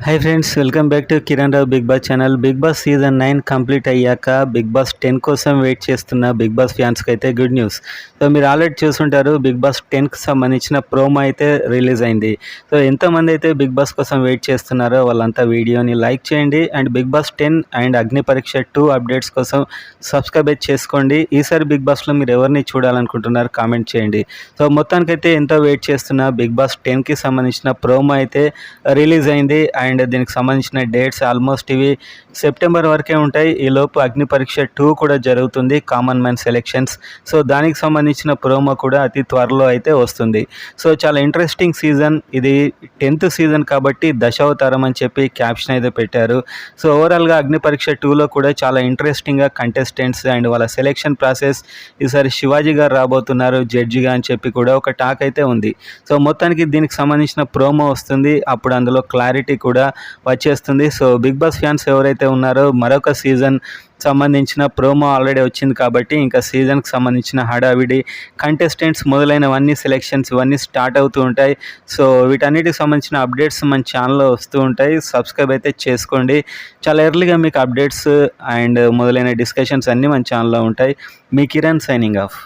Hi friends, welcome back to Kiran Rao Bigg Boss channel. Bigg Boss season 9 complete అయ్యాక Bigg Boss 10 కోసం wait చేస్తున్న Bigg Boss ఫ్యాన్స్కి అయితే good news. So మీరు already చూసుంటారు, బిగ్ బాస్ 10కి సంబంధించిన ప్రోమో అయితే రిలీజ్ అయింది. సో ఎంతమంది అయితే బిగ్ బాస్ కోసం వెయిట్ చేస్తున్నారో వాళ్ళంతా వీడియోని లైక్ చేయండి. అండ్ బిగ్ బాస్ 10 అండ్ అగ్ని పరీక్ష 2 అప్డేట్స్ కోసం సబ్స్క్రైబ్ చేసుకోండి. ఈసారి బిగ్ బాస్లో మీరు ఎవరిని చూడాలనుకుంటున్నారు కామెంట్ చేయండి. సో మొత్తానికైతే ఎంతో వెయిట్ చేస్తున్న బిగ్ బాస్ 10కి సంబంధించిన ప్రోమో అయితే రిలీజ్ అయింది. అండ్ దీనికి సంబంధించిన డేట్స్ ఆల్మోస్ట్ ఇవి సెప్టెంబర్ వరకే ఉంటాయి. ఈలోపు అగ్ని పరీక్ష 2 కూడా జరుగుతుంది, కామన్ మ్యాన్ సెలెక్షన్స్. సో దానికి సంబంధించిన ప్రోమో కూడా అతి త్వరలో అయితే వస్తుంది. సో చాలా ఇంట్రెస్టింగ్ సీజన్ ఇది, 10th సీజన్ కాబట్టి దశావతారం అని చెప్పి క్యాప్షన్ అయితే పెట్టారు. సో ఓవరాల్గా అగ్ని పరీక్ష 2లో కూడా చాలా ఇంట్రెస్టింగ్గా కంటెస్టెంట్స్ అండ్ వాళ్ళ సెలెక్షన్ ప్రాసెస్, ఈసారి శివాజీ గారు రాబోతున్నారు జడ్జిగా అని చెప్పి కూడా ఒక టాక్ అయితే ఉంది. సో మొత్తానికి దీనికి సంబంధించిన ప్రోమో వస్తుంది, అప్పుడు అందులో క్లారిటీ కూడా వచ్చేస్తుంది. సో బిగ్ బాస్ ఫ్యాన్స్ ఎవరైతే ఉన్నారో మరొక సీజన్ సంబంధించిన ప్రోమో ఆల్రెడీ వచ్చింది కాబట్టి ఇంకా సీజన్కి సంబంధించిన హడావిడి, కంటెస్టెంట్స్ మొదలైనవన్నీ సెలెక్షన్స్ ఇవన్నీ స్టార్ట్ అవుతూ ఉంటాయి. సో వీటన్నిటికి సంబంధించిన అప్డేట్స్ మన ఛానల్లో వస్తూ ఉంటాయి. సబ్స్క్రైబ్ అయితే చేసుకోండి. చాలా ఎర్లీగా మీకు అప్డేట్స్ అండ్ మొదలైన డిస్కషన్స్ అన్నీ మన ఛానల్లో ఉంటాయి. మీ కిరణ్ సైనింగ్ ఆఫ్.